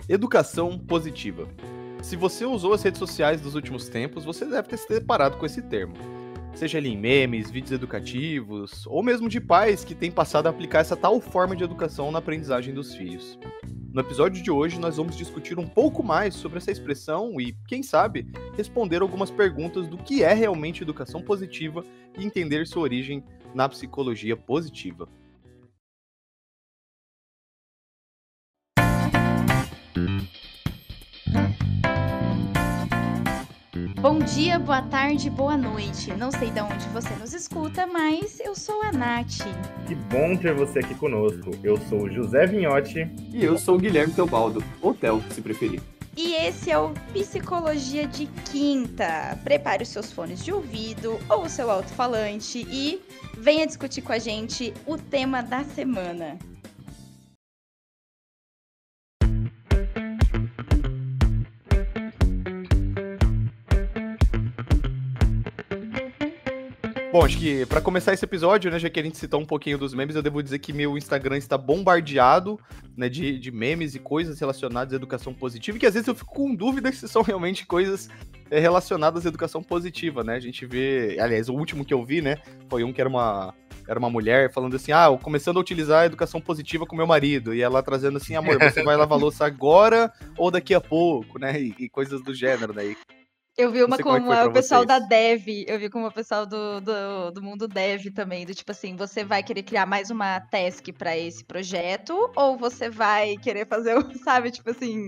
Educação positiva. Se você usou as redes sociais dos últimos tempos, você deve ter se deparado com esse termo. Seja ele em memes, vídeos educativos, ou mesmo de pais que têm passado a aplicar essa tal forma de educação na aprendizagem dos filhos. No episódio de hoje, nós vamos discutir um pouco mais sobre essa expressão e, quem sabe, responder algumas perguntas do que é realmente educação positiva e entender sua origem na psicologia positiva. Bom dia, boa tarde, boa noite. Não sei de onde você nos escuta, mas eu sou a Nath. Que bom ter você aqui conosco. Eu sou o José Vinhotti. E eu sou o Guilherme Teobaldo, ou Theo, se preferir. E esse é o Psicologia de Quinta. Prepare os seus fones de ouvido ou o seu alto-falante e venha discutir com a gente o tema da semana. Bom, acho que pra começar esse episódio, né, já que a gente citou um pouquinho dos memes, eu devo dizer que meu Instagram está bombardeado, né, de memes e coisas relacionadas à educação positiva, e que às vezes eu fico com dúvida se são realmente coisas relacionadas à educação positiva, né? A gente vê, aliás, o último que eu vi, né, foi um que era uma mulher falando assim, eu começando a utilizar a educação positiva com meu marido, e ela trazendo assim, amor, você vai lavar louça agora ou daqui a pouco, né, e coisas do gênero, né? Eu vi uma com o pessoal vocês. da Dev, eu vi com o pessoal do mundo Dev também, do tipo assim, você vai querer criar mais uma task pra esse projeto, ou você vai querer fazer, sabe, tipo assim,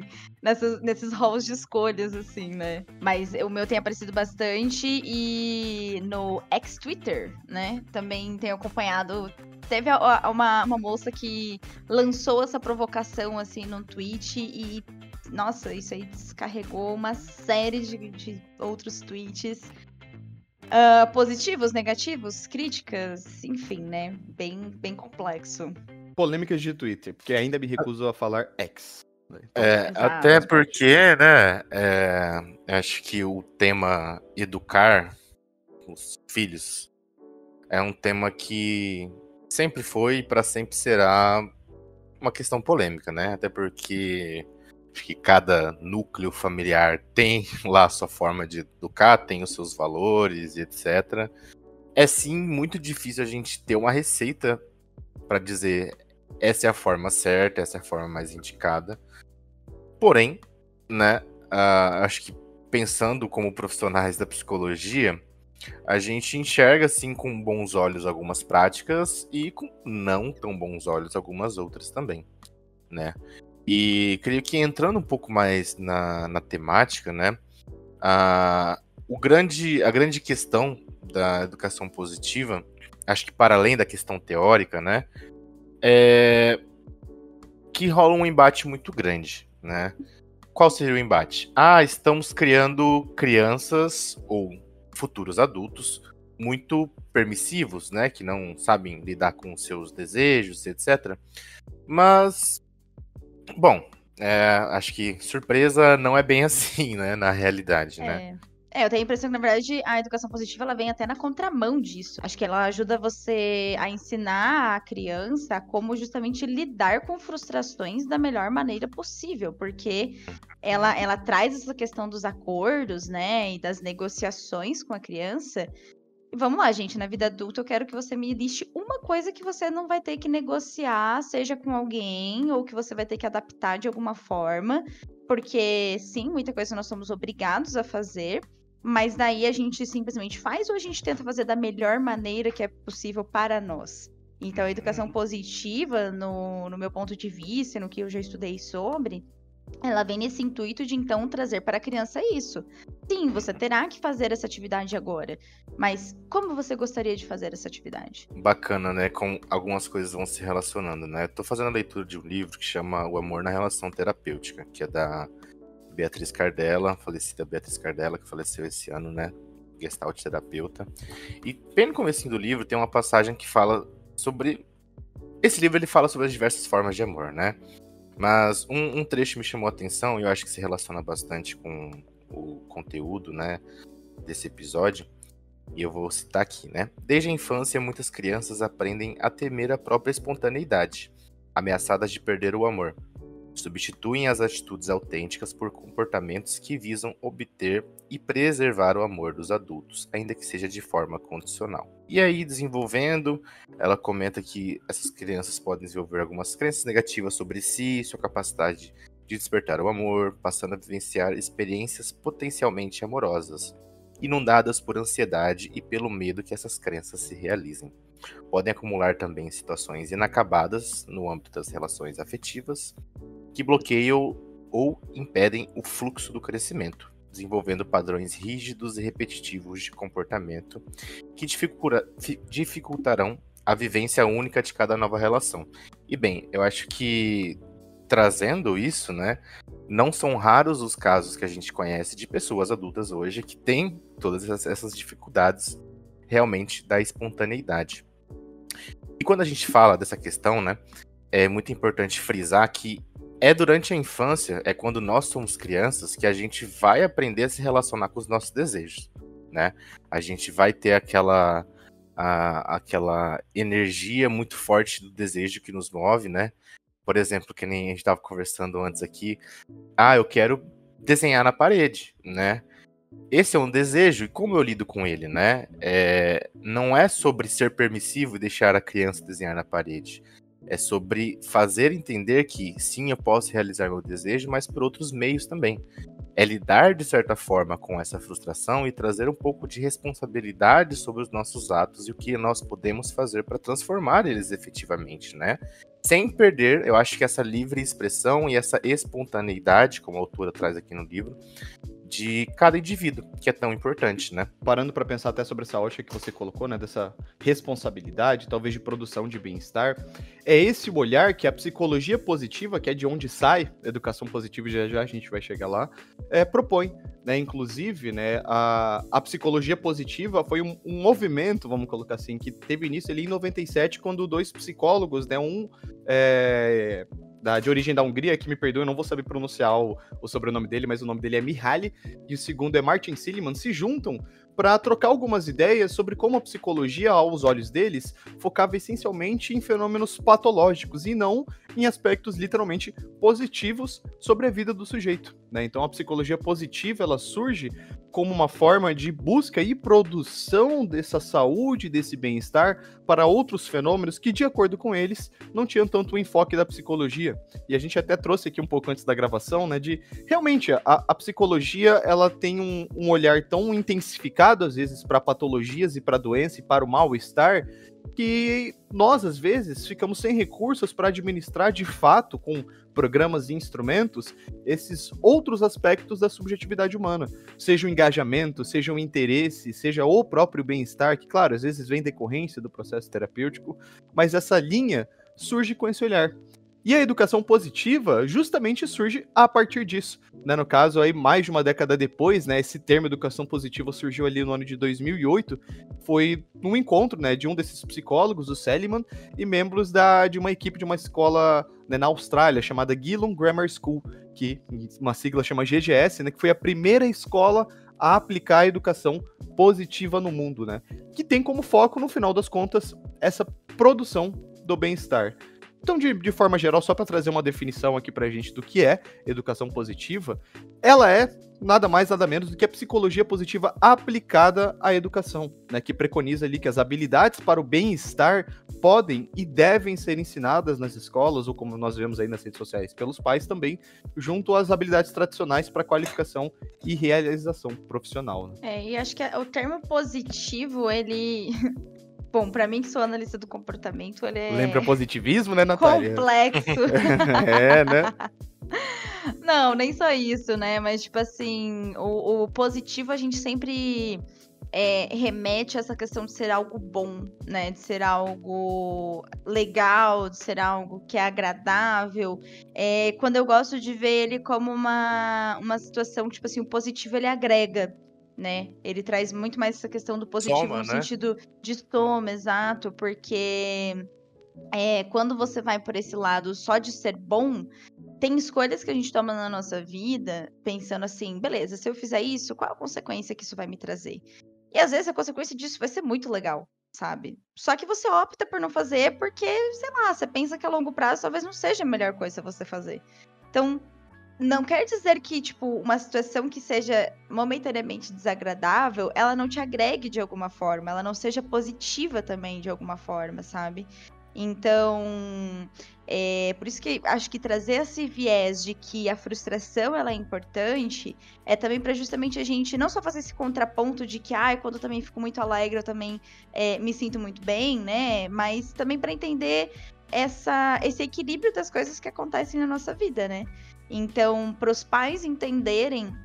nesses halls de escolhas, assim, né? Mas o meu tem aparecido bastante e no ex-Twitter, né, também tenho acompanhado. Teve uma moça que lançou essa provocação, assim, no tweet e nossa, isso aí descarregou uma série de outros tweets positivos, negativos, críticas, enfim, né? Bem complexo. Polêmicas de Twitter, porque ainda me recuso a falar X. Né? Até porque, né, acho que o tema educar os filhos é um tema que sempre foi e para sempre será uma questão polêmica, né? Até porque acho que cada núcleo familiar tem lá a sua forma de educar, tem os seus valores e etc. É sim muito difícil a gente ter uma receita para dizer essa é a forma certa, essa é a forma mais indicada. Porém, né, acho que pensando como profissionais da psicologia, a gente enxerga assim com bons olhos algumas práticas e com não tão bons olhos algumas outras também, né? E creio que entrando um pouco mais na temática, né, a grande questão da educação positiva, acho que para além da questão teórica, né, é que rola um embate muito grande, né? Qual seria o embate? Estamos criando crianças ou futuros adultos muito permissivos, né, que não sabem lidar com seus desejos, etc. Mas bom, acho que surpresa não é bem assim, né, na realidade, né? Eu tenho a impressão que, na verdade, a educação positiva ela vem até na contramão disso. Acho que ela ajuda você a ensinar a criança como justamente lidar com frustrações da melhor maneira possível, porque ela traz essa questão dos acordos, né, e das negociações com a criança. E vamos lá, gente, na vida adulta eu quero que você me liste uma coisa que você não vai ter que negociar, seja com alguém, ou que você vai ter que adaptar de alguma forma, porque sim, muita coisa nós somos obrigados a fazer, mas daí a gente simplesmente faz ou a gente tenta fazer da melhor maneira que é possível para nós. Então a educação positiva, no meu ponto de vista, no que eu já estudei sobre, ela vem nesse intuito de, então, trazer para a criança isso. Sim, você terá que fazer essa atividade agora, mas como você gostaria de fazer essa atividade? Bacana, né? Com algumas coisas vão se relacionando, né? Estou fazendo a leitura de um livro que chama O Amor na Relação Terapêutica, que é da Beatriz Cardella, falecida Beatriz Cardella, que faleceu esse ano, né? Gestalt terapeuta. E bem no comecinho do livro tem uma passagem que fala sobre... Esse livro ele fala sobre as diversas formas de amor, né? Mas um trecho me chamou a atenção e eu acho que se relaciona bastante com o conteúdo, né, desse episódio. E eu vou citar aqui, né? Desde a infância, muitas crianças aprendem a temer a própria espontaneidade, ameaçadas de perder o amor. Substituem as atitudes autênticas por comportamentos que visam obter e preservar o amor dos adultos, ainda que seja de forma condicional. E aí, desenvolvendo, ela comenta que essas crianças podem desenvolver algumas crenças negativas sobre si, sua capacidade de despertar o amor, passando a vivenciar experiências potencialmente amorosas, inundadas por ansiedade e pelo medo que essas crenças se realizem. Podem acumular também situações inacabadas no âmbito das relações afetivas, que bloqueiam ou impedem o fluxo do crescimento, desenvolvendo padrões rígidos e repetitivos de comportamento que dificultarão a vivência única de cada nova relação. E bem, eu acho que trazendo isso, né, não são raros os casos que a gente conhece de pessoas adultas hoje que têm todas essas dificuldades realmente da espontaneidade. E quando a gente fala dessa questão, né, é muito importante frisar que é durante a infância, é quando nós somos crianças, que a gente vai aprender a se relacionar com os nossos desejos, né? A gente vai ter aquela energia muito forte do desejo que nos move, né? Por exemplo, que nem a gente estava conversando antes aqui, eu quero desenhar na parede, né? Esse é um desejo, e como eu lido com ele, né? Não é sobre ser permissivo e deixar a criança desenhar na parede. É sobre fazer entender que, sim, eu posso realizar meu desejo, mas por outros meios também. É lidar, de certa forma, com essa frustração e trazer um pouco de responsabilidade sobre os nossos atos e o que nós podemos fazer para transformar eles efetivamente, né? Sem perder, eu acho que essa livre expressão e essa espontaneidade, como a autora traz aqui no livro, de cada indivíduo, que é tão importante, né? Parando para pensar até sobre essa ótica que você colocou, né, dessa responsabilidade, talvez de produção de bem-estar, é esse o olhar que a psicologia positiva, que é de onde sai a educação positiva, e já a gente vai chegar lá, propõe, né? Inclusive, né, a psicologia positiva foi um movimento, vamos colocar assim, que teve início ali em 97, quando dois psicólogos, né, de origem da Hungria, que me perdoe, eu não vou saber pronunciar o sobrenome dele, mas o nome dele é Mihaly, e o segundo é Martin Seligman, se juntam para trocar algumas ideias sobre como a psicologia, aos olhos deles, focava essencialmente em fenômenos patológicos e não em aspectos literalmente positivos sobre a vida do sujeito, né? Então a psicologia positiva, ela surge como uma forma de busca e produção dessa saúde, desse bem-estar para outros fenômenos que, de acordo com eles, não tinham tanto o enfoque da psicologia. E a gente até trouxe aqui um pouco antes da gravação, né, de realmente a psicologia, ela tem um olhar tão intensificado às vezes para patologias e para doença e para o mal-estar, que nós, às vezes, ficamos sem recursos para administrar de fato, com programas e instrumentos, esses outros aspectos da subjetividade humana. Seja o engajamento, seja o interesse, seja o próprio bem-estar, que, claro, às vezes vem decorrência do processo terapêutico, mas essa linha surge com esse olhar. E a educação positiva justamente surge a partir disso, né? No caso, aí, mais de uma década depois, né, esse termo educação positiva surgiu ali no ano de 2008, foi num encontro, né, de um desses psicólogos, o Seligman, e membros de uma equipe de uma escola, né, na Austrália, chamada Geelong Grammar School, que uma sigla chama GGS, né, que foi a primeira escola a aplicar a educação positiva no mundo, né, que tem como foco, no final das contas, essa produção do bem-estar. Então, de forma geral, só para trazer uma definição aqui pra gente do que é educação positiva, ela é nada mais, nada menos do que a psicologia positiva aplicada à educação, né, que preconiza ali que as habilidades para o bem-estar podem e devem ser ensinadas nas escolas, ou como nós vemos aí nas redes sociais, pelos pais também, junto às habilidades tradicionais para qualificação e realização profissional, né? E acho que o termo positivo, ele... Bom, pra mim, que sou analista do comportamento, ele é... Lembra positivismo, né, Natália? Complexo. Né? Não, nem só isso, né? Mas, tipo assim, o positivo a gente sempre remete a essa questão de ser algo bom, né? De ser algo legal, de ser algo que é agradável. Quando eu gosto de ver ele como uma situação, tipo assim, o positivo ele agrega, né? Ele traz muito mais essa questão do positivo Soma, no né? sentido de soma, exato, porque quando você vai por esse lado só de ser bom, tem escolhas que a gente toma na nossa vida pensando assim, beleza, se eu fizer isso, qual a consequência que isso vai me trazer? E às vezes a consequência disso vai ser muito legal, sabe? Só que você opta por não fazer porque, sei lá, você pensa que a longo prazo talvez não seja a melhor coisa você fazer. Então, não quer dizer que, tipo, uma situação que seja momentaneamente desagradável, ela não te agregue de alguma forma, ela não seja positiva também de alguma forma, sabe? Então, por isso que acho que trazer esse viés de que a frustração ela é importante, é também para justamente a gente não só fazer esse contraponto de que, quando eu também fico muito alegre, eu também me sinto muito bem, né? Mas também para entender esse equilíbrio das coisas que acontecem na nossa vida, né? Então, para os pais entenderem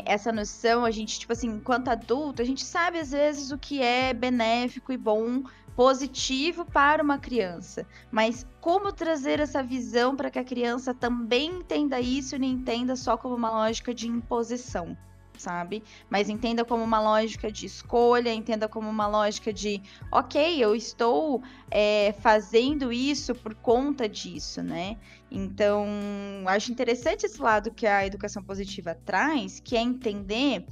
essa noção, a gente, tipo assim, enquanto adulto, a gente sabe às vezes o que é benéfico e bom, positivo para uma criança. Mas como trazer essa visão para que a criança também entenda isso e não entenda só como uma lógica de imposição, sabe? Mas entenda como uma lógica de escolha, entenda como uma lógica de, ok, eu estou fazendo isso por conta disso, né? Então, acho interessante esse lado que a educação positiva traz, que é entender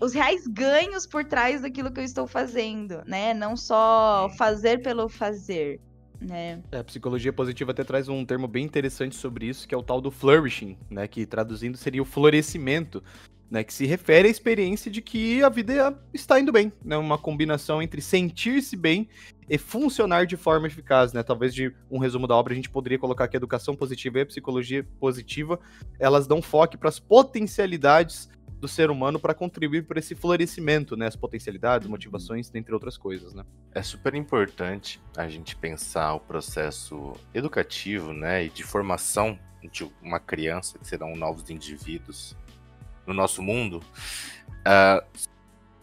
os reais ganhos por trás daquilo que eu estou fazendo, né? Não só fazer pelo fazer, né? A psicologia positiva até traz um termo bem interessante sobre isso, que é o tal do flourishing, né? Que traduzindo seria o florescimento, né? Que se refere à experiência de que a vida está indo bem, né? Uma combinação entre sentir-se bem e funcionar de forma eficaz, né? Talvez de um resumo da obra a gente poderia colocar que a educação positiva e a psicologia positiva, elas dão foco para as potencialidades do ser humano para contribuir para esse florescimento, né? As potencialidades, motivações, dentre outras coisas, né? É super importante a gente pensar o processo educativo, né, e de formação de uma criança, que serão novos indivíduos no nosso mundo,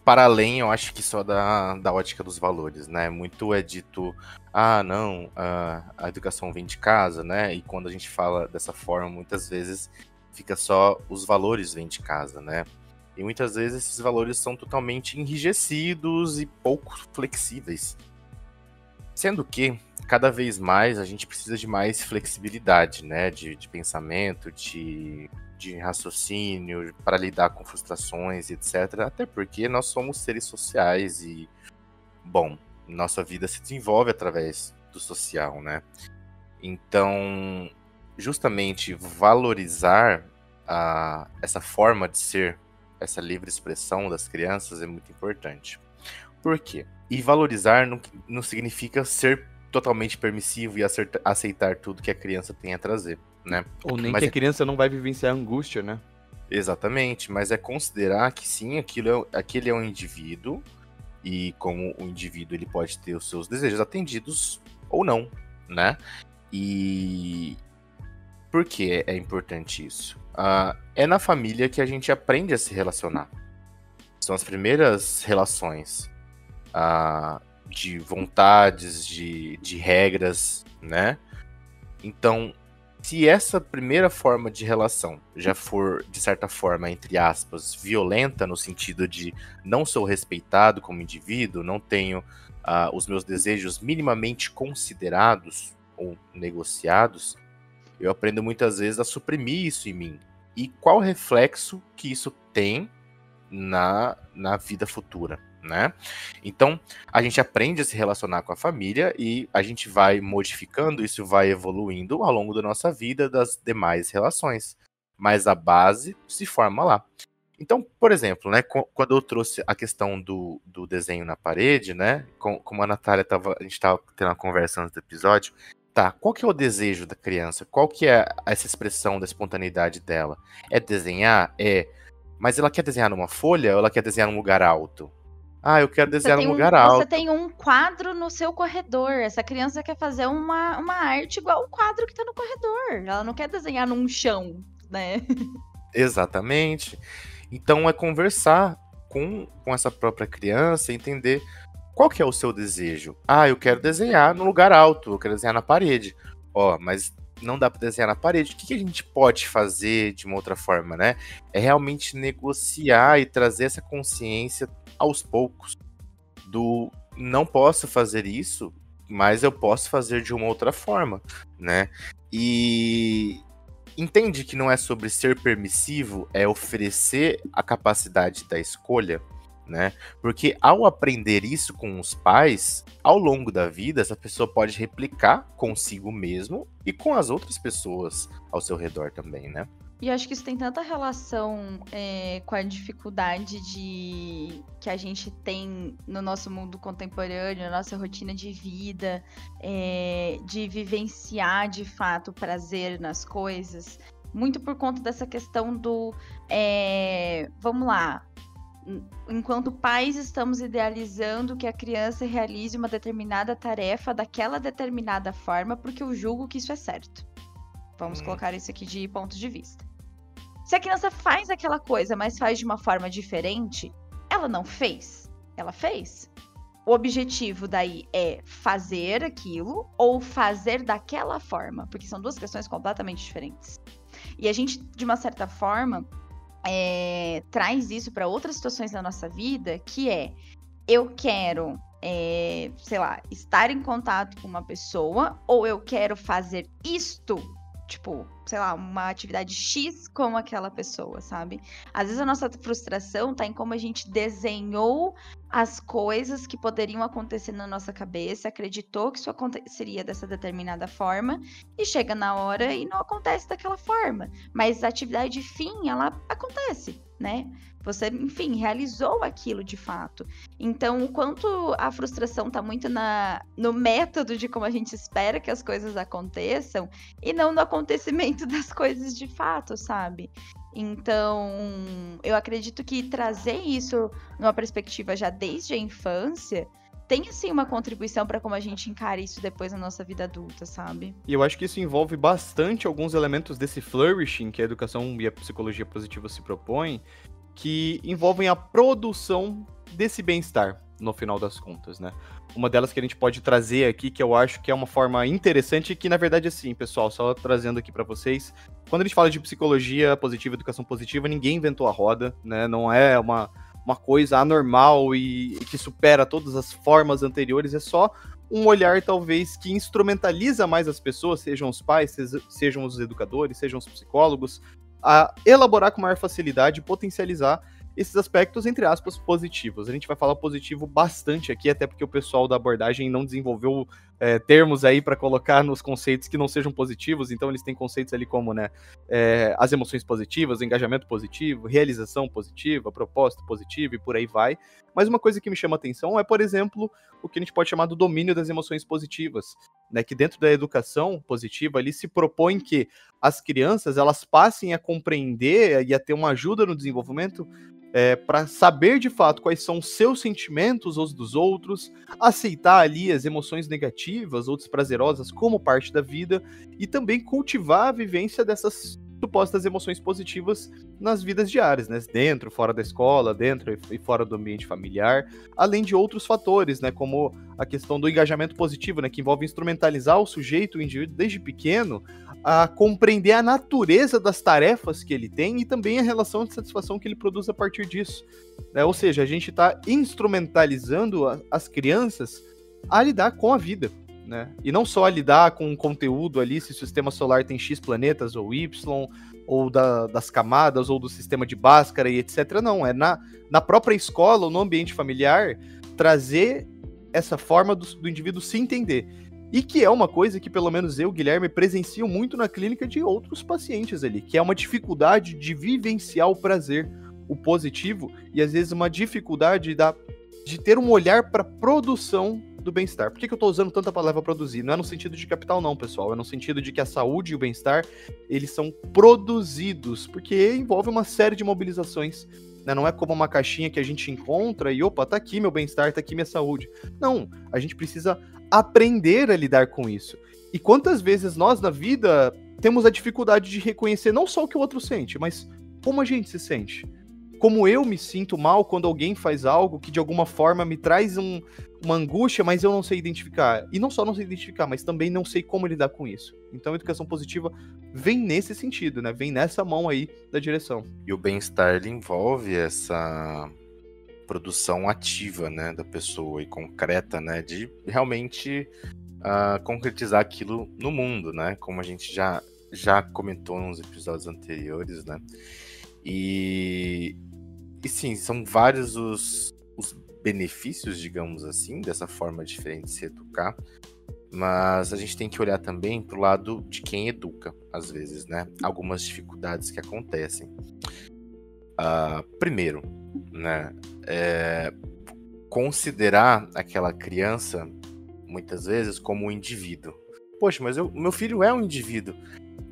para além, eu acho que só da ótica dos valores, né? Muito é dito, não, a educação vem de casa, né? E quando a gente fala dessa forma, muitas vezes fica só os valores vêm de casa, né? E muitas vezes esses valores são totalmente enrijecidos e pouco flexíveis. Sendo que, cada vez mais, a gente precisa de mais flexibilidade, né? De pensamento, de raciocínio, para lidar com frustrações, etc. Até porque nós somos seres sociais e, bom, nossa vida se desenvolve através do social, né? Então, justamente valorizar essa forma de ser, essa livre expressão das crianças é muito importante. Por quê? E valorizar não significa ser totalmente permissivo e aceitar tudo que a criança tem a trazer, né? Ou nem que a criança não vai vivenciar angústia, né? Exatamente, mas é considerar que sim, aquele é um indivíduo, e como o indivíduo ele pode ter os seus desejos atendidos ou não, né? E por que é importante isso? É na família que a gente aprende a se relacionar. São as primeiras relações de vontades, de regras, né? Então, se essa primeira forma de relação já for, de certa forma, entre aspas, violenta, no sentido de não sou respeitado como indivíduo, não tenho os meus desejos minimamente considerados ou negociados, eu aprendo muitas vezes a suprimir isso em mim. E qual reflexo que isso tem na vida futura, né? Então, a gente aprende a se relacionar com a família e a gente vai modificando, isso vai evoluindo ao longo da nossa vida, das demais relações. Mas a base se forma lá. Então, por exemplo, né, quando eu trouxe a questão do desenho na parede, né, como a Natália a gente estava tendo uma conversa antes do episódio, tá, qual que é o desejo da criança? Qual que é essa expressão da espontaneidade dela? É desenhar? Mas ela quer desenhar numa folha ou ela quer desenhar num lugar alto? Eu quero desenhar num lugar alto. Você tem um quadro no seu corredor. Essa criança quer fazer uma arte igual um quadro que tá no corredor. Ela não quer desenhar num chão, né? Exatamente. Então é conversar com essa própria criança, entender qual que é o seu desejo. Eu quero desenhar num lugar alto, eu quero desenhar na parede. Mas não dá para desenhar na parede. O que a gente pode fazer de uma outra forma, né? É realmente negociar e trazer essa consciência aos poucos do não posso fazer isso, mas eu posso fazer de uma outra forma, né? E entende que não é sobre ser permissivo, é oferecer a capacidade da escolha, né? Porque ao aprender isso com os pais, ao longo da vida, essa pessoa pode replicar consigo mesmo e com as outras pessoas ao seu redor também, né? E eu acho que isso tem tanta relação com a dificuldade que a gente tem no nosso mundo contemporâneo, na nossa rotina de vida, de vivenciar de fato o prazer nas coisas, muito por conta dessa questão do vamos lá, enquanto pais estamos idealizando que a criança realize uma determinada tarefa daquela determinada forma, porque eu julgo que isso é certo. Vamos colocar isso aqui de ponto de vista. Se a criança faz aquela coisa, mas faz de uma forma diferente, ela não fez. Ela fez. O objetivo daí é fazer aquilo ou fazer daquela forma, porque são duas questões completamente diferentes. E a gente, de uma certa forma, traz isso para outras situações da nossa vida, que eu quero, sei lá, estar em contato com uma pessoa, ou eu quero fazer isto, tipo, sei lá, uma atividade X com aquela pessoa, sabe? Às vezes a nossa frustração tá em como a gente desenhou as coisas que poderiam acontecer na nossa cabeça, acreditou que isso aconteceria dessa determinada forma, e chega na hora e não acontece daquela forma. Mas a atividade fim, ela acontece, né? Você, enfim, realizou aquilo de fato. Então, o quanto a frustração tá muito no método de como a gente espera que as coisas aconteçam e não no acontecimento das coisas de fato, sabe? Então, eu acredito que trazer isso numa perspectiva já desde a infância tem, assim, uma contribuição para como a gente encara isso depois na nossa vida adulta, sabe? E eu acho que isso envolve bastante alguns elementos desse flourishing que a educação e a psicologia positiva se propõem, que envolvem a produção desse bem-estar, no final das contas, né? Uma delas que a gente pode trazer aqui, que eu acho que é uma forma interessante, que na verdade, assim, pessoal, só trazendo aqui para vocês, quando a gente fala de psicologia positiva, educação positiva, ninguém inventou a roda, né? Não é uma coisa anormal e que supera todas as formas anteriores, é só um olhar, talvez, que instrumentaliza mais as pessoas, sejam os pais, sejam os educadores, sejam os psicólogos, a elaborar com maior facilidade e potencializar esses aspectos, entre aspas, positivos. A gente vai falar positivo bastante aqui, até porque o pessoal da abordagem não desenvolveu termos aí para colocar nos conceitos que não sejam positivos, então eles têm conceitos ali como, né, as emoções positivas, o engajamento positivo, realização positiva, propósito positivo e por aí vai. Mas uma coisa que me chama a atenção é, por exemplo, o que a gente pode chamar do domínio das emoções positivas, né, que dentro da educação positiva ali se propõe que as crianças elas passem a compreender e a ter uma ajuda no desenvolvimento para saber de fato quais são os seus sentimentos, os dos outros, aceitar ali as emoções negativas ou desprazerosas como parte da vida e também cultivar a vivência dessas supostas emoções positivas nas vidas diárias, né? Dentro, fora da escola, dentro e fora do ambiente familiar, além de outros fatores, né? Como a questão do engajamento positivo, né? Que envolve instrumentalizar o sujeito, o indivíduo, desde pequeno, a compreender a natureza das tarefas que ele tem e também a relação de satisfação que ele produz a partir disso, né? Ou seja, a gente está instrumentalizando as crianças a lidar com a vida, né? E não só a lidar com o conteúdo ali, se o sistema solar tem X planetas ou Y, ou das camadas, ou do sistema de Bhaskara e etc. Não, é na própria escola ou no ambiente familiar trazer essa forma do indivíduo se entender. E que é uma coisa que, pelo menos eu, Guilherme, presencio muito na clínica de outros pacientes ali, que é uma dificuldade de vivenciar o prazer, o positivo, e às vezes uma dificuldade de ter um olhar para a produção do bem-estar. Por que eu estou usando tanta palavra produzir? Não é no sentido de capital não, pessoal, é no sentido de que a saúde e o bem-estar, eles são produzidos, porque envolve uma série de mobilizações, né? Não é como uma caixinha que a gente encontra e, opa, tá aqui meu bem-estar, tá aqui minha saúde. Não, a gente precisa aprender a lidar com isso. E quantas vezes nós, na vida, temos a dificuldade de reconhecer não só o que o outro sente, mas como a gente se sente. Como eu me sinto mal quando alguém faz algo que de alguma forma me traz uma angústia, mas eu não sei identificar. E não só não sei identificar, mas também não sei como lidar com isso. Então a educação positiva vem nesse sentido, né? Vem nessa mão aí da direção. E o bem-estar, ele envolve essa produção ativa, né, da pessoa e concreta, né, de realmente concretizar aquilo no mundo, né? Como a gente já comentou nos episódios anteriores, né? E sim, são vários os benefícios, digamos assim, dessa forma diferente de se educar, mas a gente tem que olhar também pro lado de quem educa, às vezes, né? Algumas dificuldades que acontecem. Primeiro, né? Considerar aquela criança, muitas vezes, como um indivíduo. Poxa, mas meu filho é um indivíduo.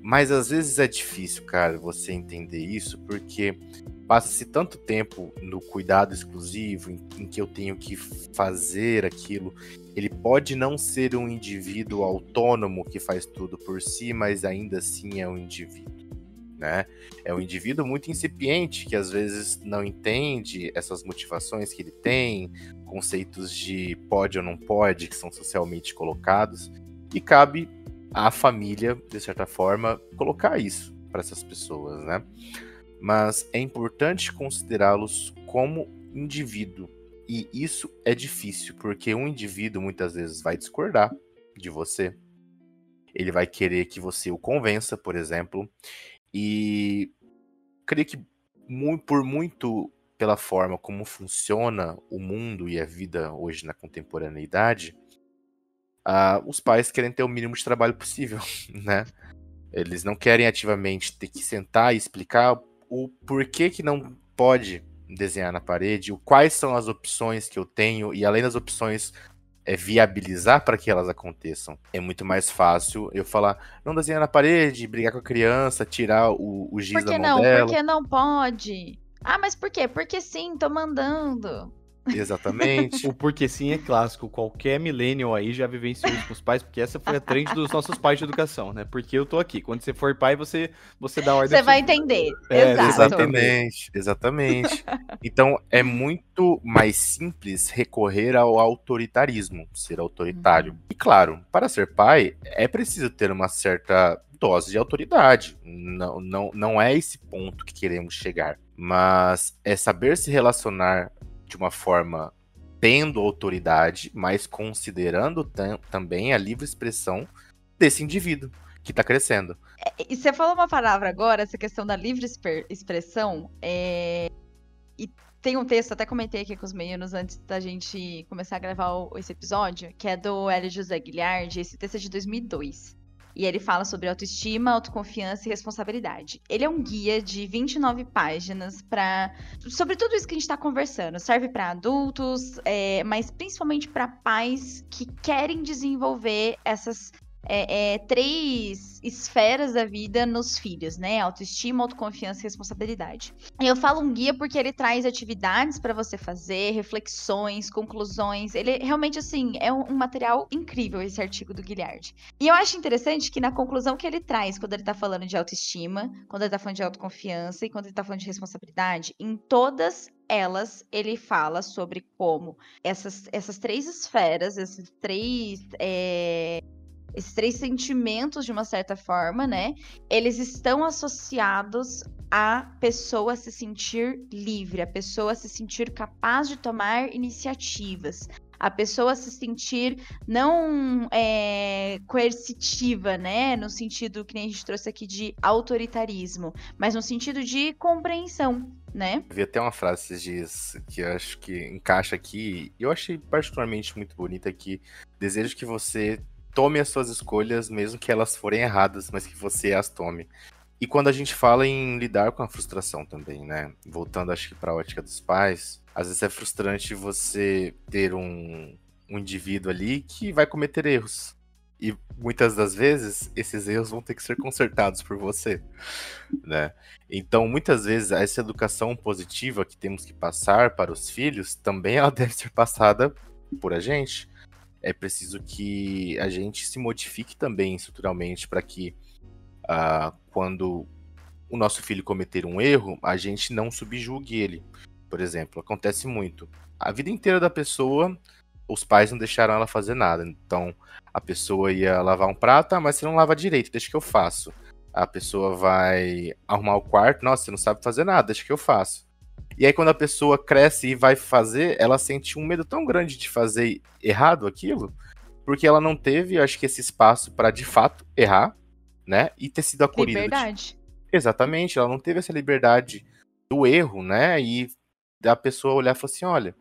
Mas às vezes é difícil, cara, você entender isso, porque passa-se tanto tempo no cuidado exclusivo, em que eu tenho que fazer aquilo. Ele pode não ser um indivíduo autônomo que faz tudo por si, mas ainda assim é um indivíduo, né? É um indivíduo muito incipiente, que às vezes não entende essas motivações que ele tem, conceitos de pode ou não pode, que são socialmente colocados, e cabe à família, de certa forma, colocar isso para essas pessoas, né? Mas é importante considerá-los como indivíduo. E isso é difícil, porque um indivíduo muitas vezes vai discordar de você. Ele vai querer que você o convença, por exemplo. E creio que muito pela forma como funciona o mundo e a vida hoje na contemporaneidade, os pais querem ter o mínimo de trabalho possível, né? Eles não querem ativamente ter que sentar e explicar o porquê que não pode desenhar na parede, quais são as opções que eu tenho, e além das opções, viabilizar para que elas aconteçam. É muito mais fácil eu falar, não desenhar na parede, brigar com a criança, tirar o giz Por da que mão não? dela. Por que não pode? Ah, mas por quê? Porque sim, tô mandando. Exatamente. O porque sim é clássico. Qualquer millennial aí já vivenciou isso com os pais, porque essa foi a trend dos nossos pais de educação, né? Porque eu tô aqui. Quando você for pai, você dá ordem. Você vai entender. É, Exato. Exatamente. Então é muito mais simples recorrer ao autoritarismo, ser autoritário. E claro, para ser pai, é preciso ter uma certa dose de autoridade. Não é esse ponto que queremos chegar. Mas é saber se relacionar de uma forma tendo autoridade, mas considerando também a livre expressão desse indivíduo que está crescendo. E você falou uma palavra agora, essa questão da livre expressão, e tem um texto, até comentei aqui com os meninos antes da gente começar a gravar esse episódio, que é do Hélio José Guilherme, esse texto é de 2002. E ele fala sobre autoestima, autoconfiança e responsabilidade. Ele é um guia de 29 páginas sobre tudo isso que a gente está conversando. Serve para adultos, mas principalmente para pais que querem desenvolver essas 3 esferas da vida nos filhos, né? Autoestima, autoconfiança e responsabilidade. E eu falo um guia porque ele traz atividades para você fazer, reflexões, conclusões. Ele realmente, assim, é um material incrível, esse artigo do Guilherme. E eu acho interessante que na conclusão que ele traz, quando ele tá falando de autoestima, quando ele tá falando de autoconfiança e quando ele tá falando de responsabilidade, em todas elas, ele fala sobre como essas 3 esferas, esses três sentimentos, de uma certa forma, né? Eles estão associados à pessoa se sentir livre, a pessoa se sentir capaz de tomar iniciativas, a pessoa se sentir não coercitiva, né? No sentido que nem a gente trouxe aqui de autoritarismo, mas no sentido de compreensão, né? Vi até uma frase esses dias que eu acho que encaixa aqui, e eu achei particularmente muito bonita, que desejo que você tome as suas escolhas, mesmo que elas forem erradas, mas que você as tome. E quando a gente fala em lidar com a frustração também, né? Voltando, acho que para a ótica dos pais, às vezes é frustrante você ter um indivíduo ali que vai cometer erros. E muitas das vezes, esses erros vão ter que ser consertados por você, né? Então, muitas vezes, essa educação positiva que temos que passar para os filhos, também ela deve ser passada por a gente. É preciso que a gente se modifique também estruturalmente para que quando o nosso filho cometer um erro, a gente não subjugue ele. Por exemplo, acontece muito. A vida inteira da pessoa, os pais não deixaram ela fazer nada. Então, a pessoa ia lavar um prato, mas você não lava direito, deixa que eu faço. A pessoa vai arrumar o quarto, nossa, você não sabe fazer nada, deixa que eu faço. E aí, quando a pessoa cresce e vai fazer, ela sente um medo tão grande de fazer errado aquilo, porque ela não teve, acho que, esse espaço para, de fato, errar, né? E ter sido acolhida. Liberdade. Exatamente, ela não teve essa liberdade do erro, né? E da pessoa olhar e falar assim, olha,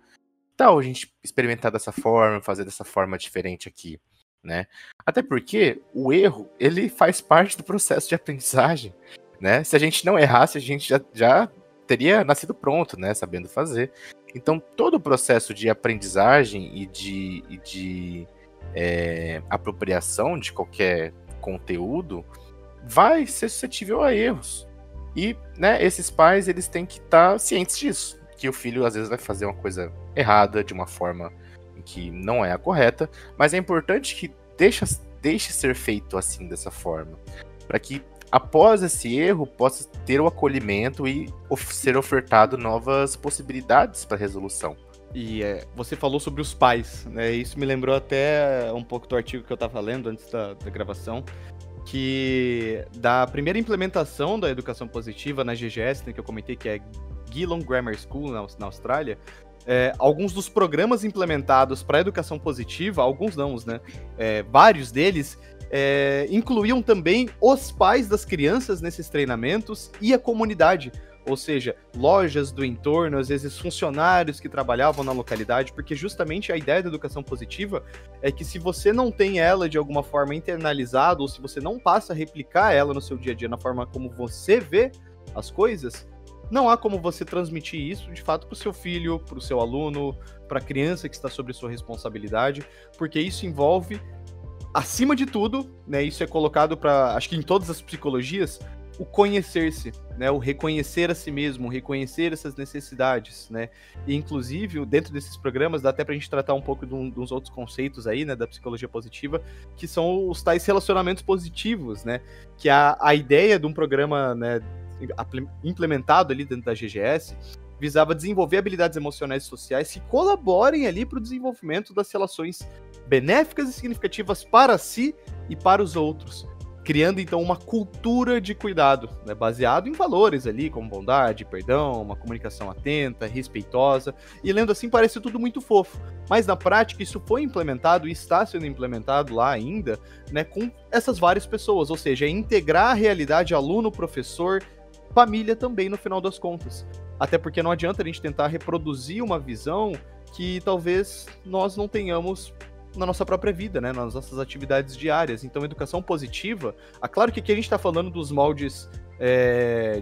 tal a gente experimentar dessa forma, fazer dessa forma diferente aqui, né? Até porque o erro, ele faz parte do processo de aprendizagem, né? Se a gente não errasse, a gente já teria nascido pronto, né? Sabendo fazer. Então, todo o processo de aprendizagem e de apropriação de qualquer conteúdo vai ser suscetível a erros. E, né, esses pais, eles têm que estar cientes disso, que o filho às vezes vai fazer uma coisa errada, de uma forma que não é a correta, mas é importante que deixe ser feito assim, dessa forma, para que após esse erro possa ter o acolhimento e ser ofertado novas possibilidades para resolução. E você falou sobre os pais, né? Isso me lembrou até um pouco do artigo que eu estava lendo antes da gravação, que da primeira implementação da educação positiva na GGS, né, que eu comentei, que é Geelong Grammar School, na Austrália, alguns dos programas implementados para a educação positiva, alguns não, né? Vários deles incluíam também os pais das crianças nesses treinamentos e a comunidade. Ou seja, lojas do entorno, às vezes funcionários que trabalhavam na localidade, porque justamente a ideia da educação positiva é que se você não tem ela de alguma forma internalizada, ou se você não passa a replicar ela no seu dia a dia na forma como você vê as coisas, não há como você transmitir isso de fato para o seu filho, para o seu aluno, para a criança que está sob sua responsabilidade, porque isso envolve, acima de tudo, né, isso é colocado para, acho que em todas as psicologias, o conhecer-se, né, o reconhecer a si mesmo, o reconhecer essas necessidades, né, e inclusive dentro desses programas dá até pra gente tratar um pouco de uns outros conceitos aí, né, da psicologia positiva, que são os tais relacionamentos positivos, né, que a ideia de um programa, né, implementado ali dentro da GGS, visava desenvolver habilidades emocionais e sociais que colaborem ali para o desenvolvimento das relações benéficas e significativas para si e para os outros, criando então uma cultura de cuidado, né, baseado em valores ali, como bondade, perdão, uma comunicação atenta, respeitosa, e lendo assim parece tudo muito fofo, mas na prática isso foi implementado e está sendo implementado lá ainda, né, com essas várias pessoas, ou seja, integrar a realidade aluno, professor, família também no final das contas, até porque não adianta a gente tentar reproduzir uma visão que talvez nós não tenhamos na nossa própria vida, né, nas nossas atividades diárias. Então, educação positiva, claro que aqui a gente está falando dos moldes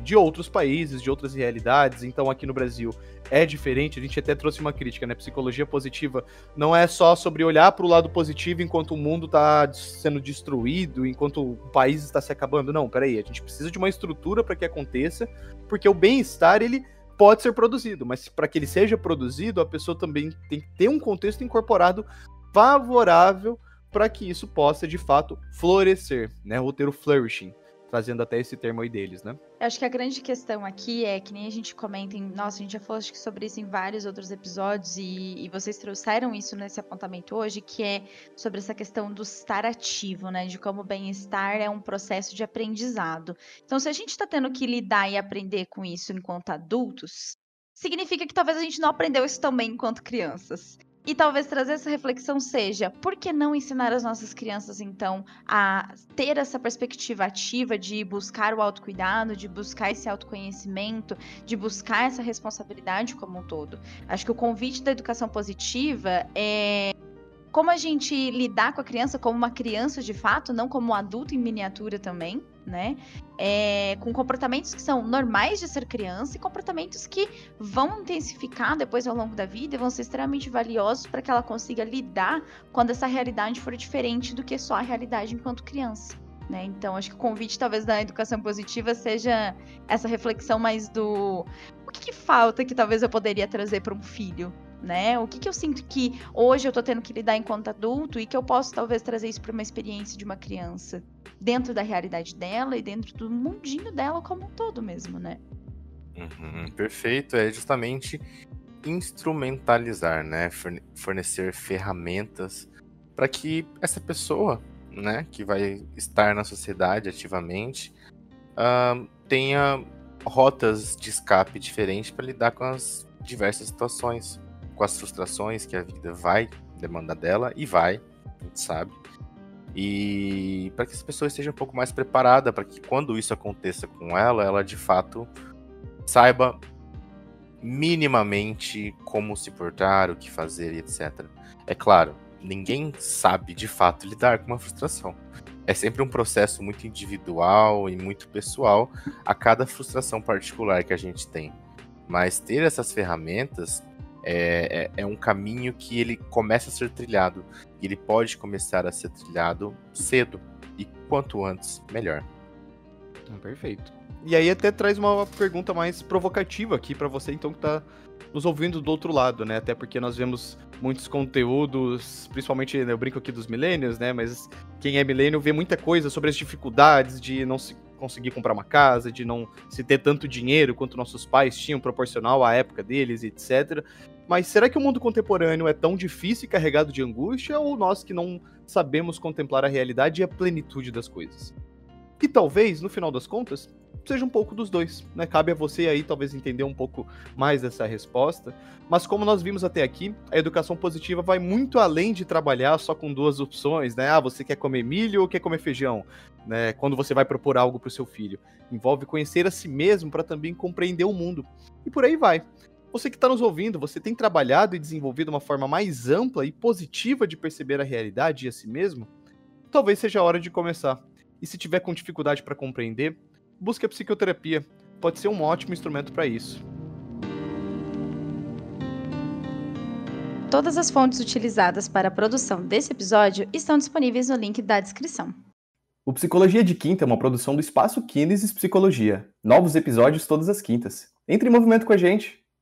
de outros países, de outras realidades, então aqui no Brasil é diferente, a gente até trouxe uma crítica, né, psicologia positiva não é só sobre olhar para o lado positivo enquanto o mundo está sendo destruído, enquanto o país está se acabando, não, peraí, a gente precisa de uma estrutura para que aconteça, porque o bem-estar, ele pode ser produzido, mas para que ele seja produzido, a pessoa também tem que ter um contexto incorporado favorável para que isso possa, de fato, florescer, né? O ter o flourishing, trazendo até esse termo aí deles, né? Eu acho que a grande questão aqui é que nem a gente comenta nossa, a gente já falou acho que sobre isso em vários outros episódios e vocês trouxeram isso nesse apontamento hoje, que é sobre essa questão do estar ativo, né? De como o bem-estar é um processo de aprendizado. Então, se a gente está tendo que lidar e aprender com isso enquanto adultos, significa que talvez a gente não aprendeu isso também enquanto crianças. E talvez trazer essa reflexão seja, por que não ensinar as nossas crianças, então, a ter essa perspectiva ativa de buscar o autocuidado, de buscar esse autoconhecimento, de buscar essa responsabilidade como um todo? Acho que o convite da educação positiva é como a gente lidar com a criança como uma criança de fato, não como um adulto em miniatura também, né? Com comportamentos que são normais de ser criança e comportamentos que vão intensificar depois ao longo da vida e vão ser extremamente valiosos para que ela consiga lidar quando essa realidade for diferente do que só a realidade enquanto criança, né? Então, acho que o convite talvez da educação positiva seja essa reflexão mais do o que falta que talvez eu poderia trazer para um filho, né? O que eu sinto que hoje eu tô tendo que lidar enquanto adulto e que eu posso talvez trazer isso para uma experiência de uma criança dentro da realidade dela e dentro do mundinho dela como um todo mesmo, né? Perfeito, é justamente instrumentalizar, né? Fornecer ferramentas para que essa pessoa, né, que vai estar na sociedade ativamente, tenha rotas de escape diferentes para lidar com as diversas situações, com as frustrações que a vida vai demandar dela, e vai, a gente sabe. E para que essa pessoa esteja um pouco mais preparada para que quando isso aconteça com ela, ela de fato saiba minimamente como se portar, o que fazer e etc. É claro, ninguém sabe de fato lidar com uma frustração. É sempre um processo muito individual e muito pessoal a cada frustração particular que a gente tem. Mas ter essas ferramentas é um caminho que ele começa a ser trilhado. E ele pode começar a ser trilhado cedo. E quanto antes, melhor. Perfeito. E aí até traz uma pergunta mais provocativa aqui pra você, então, que tá nos ouvindo do outro lado, né? Até porque nós vemos muitos conteúdos, principalmente, né, eu brinco aqui dos millennials, né? Mas quem é millennial vê muita coisa sobre as dificuldades de não se conseguir comprar uma casa, de não se ter tanto dinheiro quanto nossos pais tinham, proporcional à época deles, etc. Mas será que o mundo contemporâneo é tão difícil e carregado de angústia, ou nós que não sabemos contemplar a realidade e a plenitude das coisas? E talvez, no final das contas, seja um pouco dos dois, né? Cabe a você aí talvez entender um pouco mais dessa resposta, mas como nós vimos até aqui, a educação positiva vai muito além de trabalhar só com duas opções, né? Ah, você quer comer milho ou quer comer feijão, né? Quando você vai propor algo para o seu filho. Envolve conhecer a si mesmo para também compreender o mundo. E por aí vai. Você que está nos ouvindo, você tem trabalhado e desenvolvido uma forma mais ampla e positiva de perceber a realidade e a si mesmo? Talvez seja a hora de começar. E se tiver com dificuldade para compreender, busque a psicoterapia. Pode ser um ótimo instrumento para isso. Todas as fontes utilizadas para a produção desse episódio estão disponíveis no link da descrição. O Psicologia de Quinta é uma produção do Espaço Kinesis Psicologia. Novos episódios todas as quintas. Entre em movimento com a gente!